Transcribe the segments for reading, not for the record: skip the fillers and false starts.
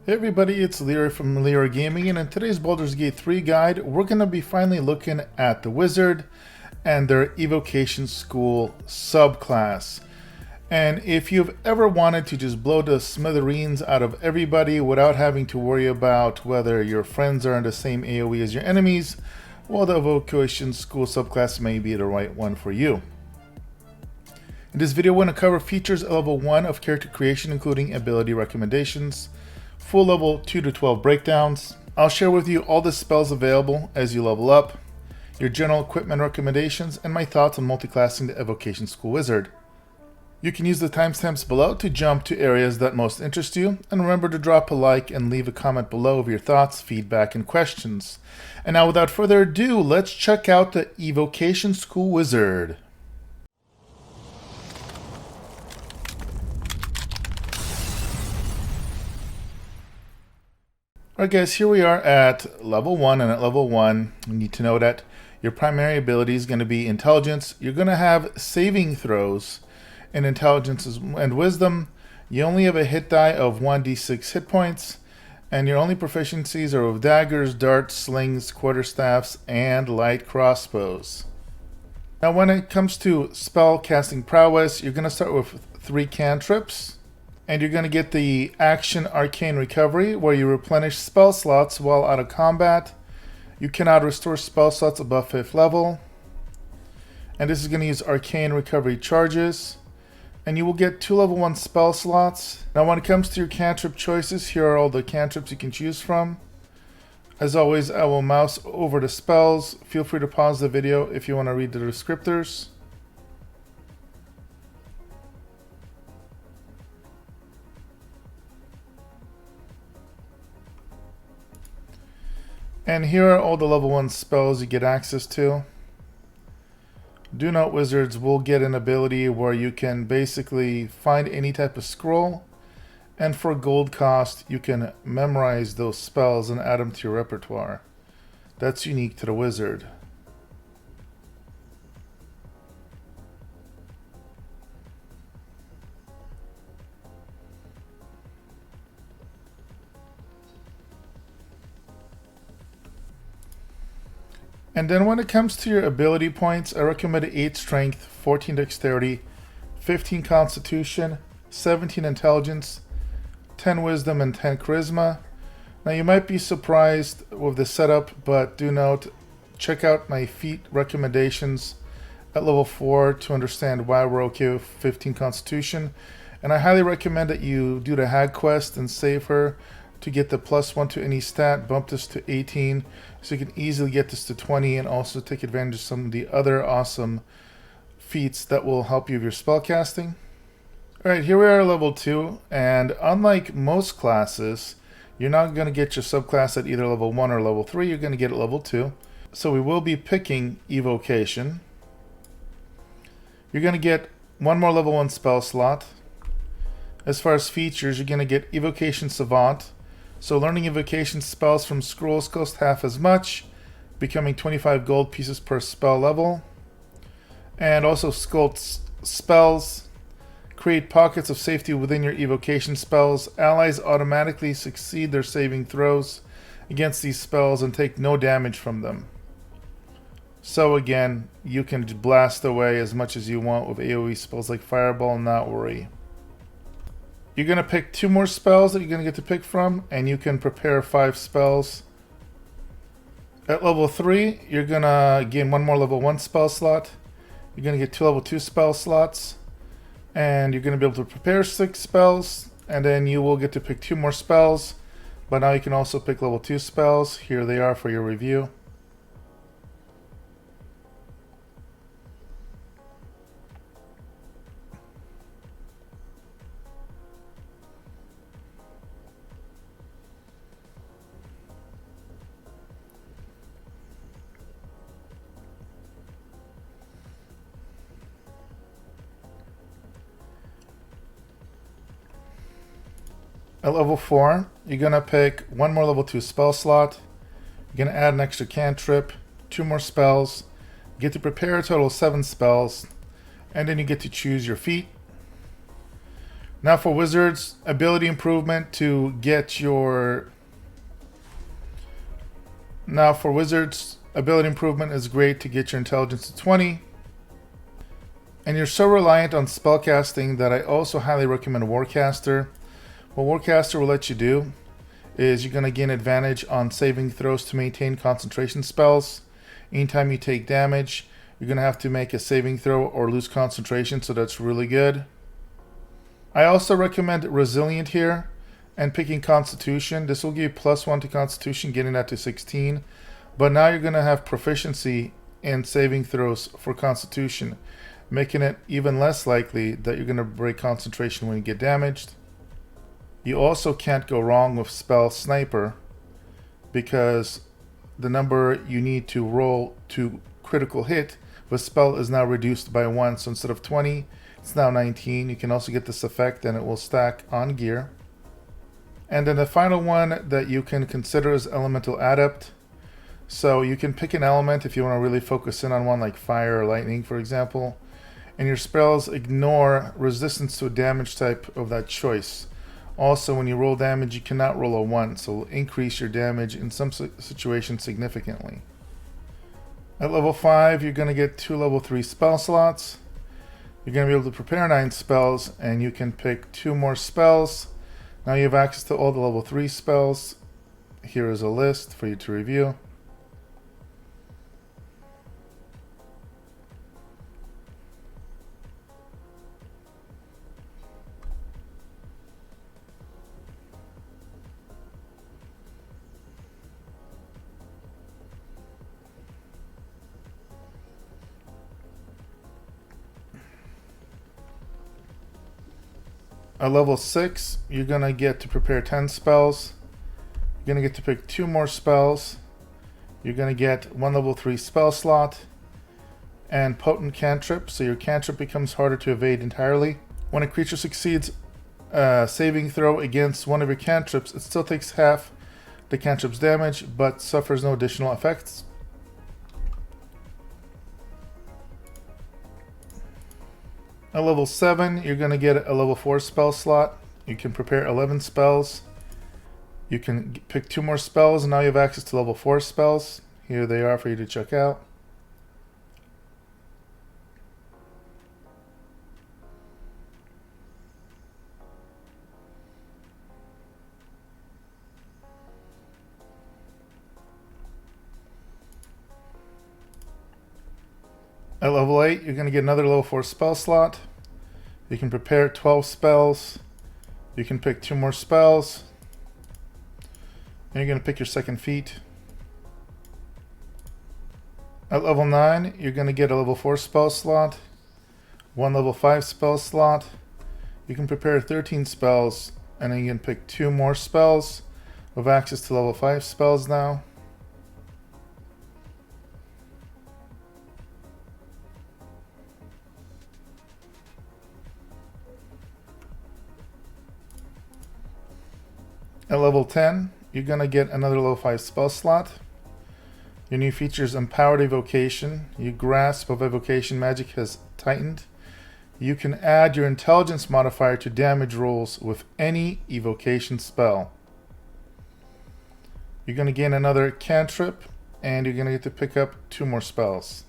Hey everybody, it's Leroy from Leroy Gaming, and in today's Baldurs Gate 3 guide, we're going to be finally looking at the Wizard and their Evocation School Subclass. And if you've ever wanted to just blow the smithereens out of everybody without having to worry about whether your friends are in the same AoE as your enemies, well, the Evocation School Subclass may be the right one for you. In this video, we're going to cover features at level 1 of character creation, including ability recommendations, full level 2 to 12 breakdowns. I'll share with you all the spells available as you level up, your general equipment recommendations, and my thoughts on multiclassing the Evocation School Wizard. You can use the timestamps below to jump to areas that most interest you, and remember to drop a like and leave a comment below of your thoughts, feedback, and questions. And now without further ado, let's check out the Evocation School Wizard. Alright guys, here we are at level 1, and at level 1 you need to know that your primary ability is going to be intelligence. You're going to have saving throws in intelligence and wisdom. You only have a hit die of 1d6 hit points, and your only proficiencies are with daggers, darts, slings, quarterstaves, and light crossbows. Now when it comes to spell casting prowess, you're going to start with 3 cantrips. And you're going to get the action arcane recovery, where you replenish spell slots while out of combat. You cannot restore spell slots above 5th level. And this is going to use arcane recovery charges. And you will get 2 level 1 spell slots. Now when it comes to your cantrip choices, here are all the cantrips you can choose from. As always, I will mouse over the spells. Feel free to pause the video if you want to read the descriptors. And here are all the level 1 spells you get access to. Do note wizards will get an ability where you can basically find any type of scroll, and for gold cost you can memorize those spells and add them to your repertoire. That's unique to the wizard. And then when it comes to your ability points, I recommend 8 strength, 14 dexterity, 15 constitution, 17 intelligence, 10 wisdom, and 10 charisma. Now you might be surprised with the setup, but do note, check out my feat recommendations at level 4 to understand why we're okay with 15 constitution. And I highly recommend that you do the hag quest and save her to get the +1 to any stat, bump this to 18, so you can easily get this to 20, and also take advantage of some of the other awesome feats that will help you with your spellcasting. Alright, here we are at level 2, and unlike most classes, you're not going to get your subclass at either level 1 or level 3, you're going to get it at level 2. So we will be picking Evocation. You're going to get 1 more level 1 spell slot. As far as features, you're going to get Evocation Savant. So learning evocation spells from scrolls cost half as much, becoming 25 gold pieces per spell level. And also sculpt spells, create pockets of safety within your evocation spells. Allies automatically succeed their saving throws against these spells and take no damage from them. So again, you can blast away as much as you want with AoE spells like Fireball and not worry. You're going to pick 2 more spells that you're going to get to pick from, and you can prepare 5 spells. At level 3, you're going to gain 1 more level 1 spell slot. You're going to get 2 level 2 spell slots, and you're going to be able to prepare 6 spells, and then you will get to pick 2 more spells. But now you can also pick level 2 spells. Here they are for your review. At level 4, you're going to pick 1 more level 2 spell slot. You're going to add an extra cantrip, 2 more spells. You get to prepare a total of 7 spells, and then you get to choose your feat. Now for wizards, ability improvement to get your... Now for wizards, ability improvement is great to get your intelligence to 20. And you're so reliant on spellcasting that I also highly recommend Warcaster. What Warcaster will let you do is you're going to gain advantage on saving throws to maintain concentration spells. Anytime you take damage, you're going to have to make a saving throw or lose concentration, so that's really good. I also recommend Resilient here and picking Constitution. This will give you +1 to Constitution, getting that to 16. But now you're going to have proficiency in saving throws for Constitution, making it even less likely that you're going to break concentration when you get damaged. You also can't go wrong with Spell Sniper, because the number you need to roll to critical hit with spell is now reduced by 1. So instead of 20, it's now 19. You can also get this effect and it will stack on gear. And then the final one that you can consider is Elemental Adept. So you can pick an element if you want to really focus in on one, like fire or lightning, for example. And your spells ignore resistance to a damage type of that choice. Also, when you roll damage, you cannot roll a 1, so it will increase your damage in some situations significantly. At level 5, you're going to get 2 level 3 spell slots. You're going to be able to prepare 9 spells, and you can pick 2 more spells. Now you have access to all the level 3 spells. Here is a list for you to review. At level 6, you're going to get to prepare 10 spells. You're going to get to pick 2 more spells. You're going to get 1 level 3 spell slot and potent cantrip, so your cantrip becomes harder to evade entirely. When a creature succeeds a saving throw against one of your cantrips, it still takes half the cantrip's damage, but suffers no additional effects. At level 7, you're going to get a level 4 spell slot. You can prepare 11 spells. You can pick 2 more spells, and now you have access to level 4 spells. Here they are for you to check out. At level 8, you're going to get another level 4 spell slot. You can prepare 12 spells. You can pick 2 more spells. And you're going to pick your second feat. At level 9, you're going to get a level 4 spell slot. 1 level 5 spell slot. You can prepare 13 spells. And then you can pick 2 more spells. With access to level 5 spells now. At level 10, you're going to get another level 5 spell slot. Your new feature is Empowered Evocation. Your grasp of evocation magic has tightened. You can add your intelligence modifier to damage rolls with any evocation spell. You're going to gain another cantrip, and you're going to get to pick up 2 more spells.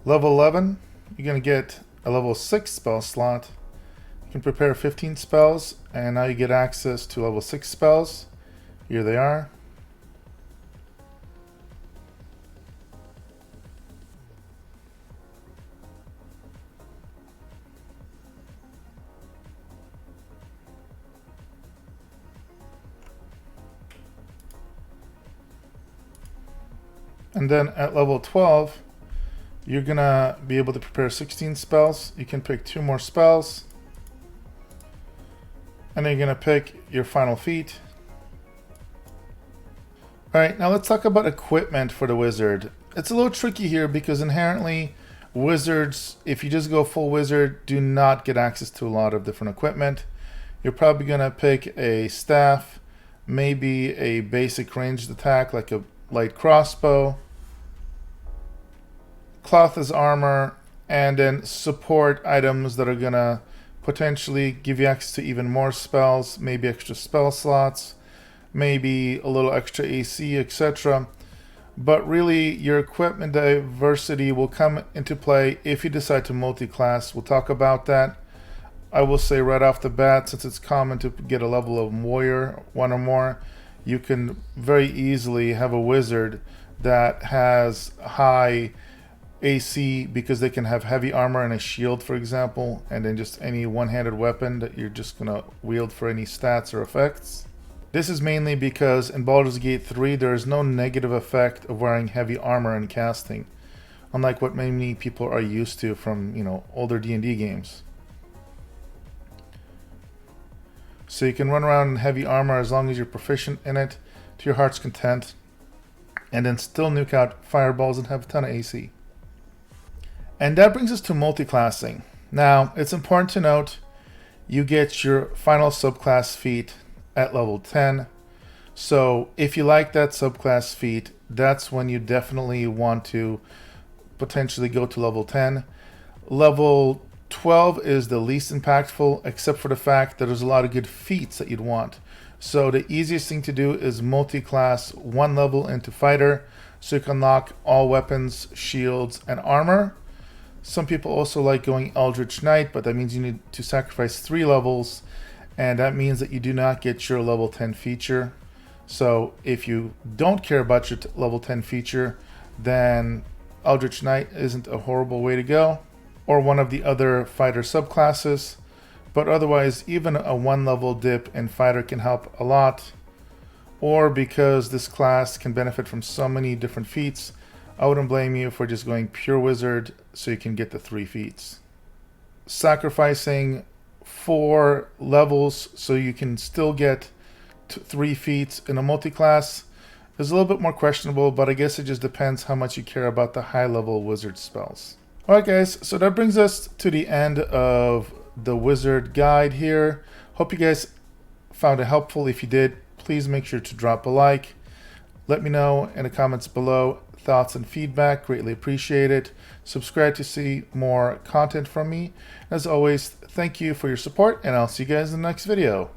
Level 11, you're going to get a level 6 spell slot. You can prepare 15 spells, and now you get access to level 6 spells. Here they are. And then at level 12, you're going to be able to prepare 16 spells. You can pick 2 more spells. And then you're going to pick your final feat. Alright, now let's talk about equipment for the wizard. It's a little tricky here because inherently wizards, if you just go full wizard, do not get access to a lot of different equipment. You're probably going to pick a staff, maybe a basic ranged attack like a light crossbow. Cloth as armor, and then support items that are gonna potentially give you access to even more spells, maybe extra spell slots, maybe a little extra AC, etc. But really, your equipment diversity will come into play if you decide to multi-class. We'll talk about that. I will say right off the bat, since it's common to get a level of warrior, one or more, you can very easily have a wizard that has high AC because they can have heavy armor and a shield, for example, and then just any one-handed weapon that you're just going to wield for any stats or effects. This is mainly because in Baldur's Gate 3 there is no negative effect of wearing heavy armor and casting, unlike what many people are used to from, older D&D games. So you can run around in heavy armor as long as you're proficient in it to your heart's content, and then still nuke out fireballs and have a ton of AC. And that brings us to multiclassing. Now, it's important to note you get your final subclass feat at level 10. So if you like that subclass feat, that's when you definitely want to potentially go to level 10. Level 12 is the least impactful, except for the fact that there's a lot of good feats that you'd want. So the easiest thing to do is multi-class one level into fighter, so you can unlock all weapons, shields, and armor. Some people also like going Eldritch Knight, but that means you need to sacrifice 3 levels, and that means that you do not get your level 10 feature. So if you don't care about your level 10 feature, then Eldritch Knight isn't a horrible way to go, or one of the other fighter subclasses. But otherwise, even a 1 level dip in fighter can help a lot. Or because this class can benefit from so many different feats, I wouldn't blame you for just going pure wizard so you can get the 3 feats. Sacrificing 4 levels so you can still get 3 feats in a multi-class is a little bit more questionable, but I guess it just depends how much you care about the high level wizard spells. Alright guys, so that brings us to the end of the wizard guide here. Hope you guys found it helpful. If you did, please make sure to drop a like. Let me know in the comments below thoughts and feedback, greatly appreciate it. Subscribe to see more content from me. As always, thank you for your support, and I'll see you guys in the next video.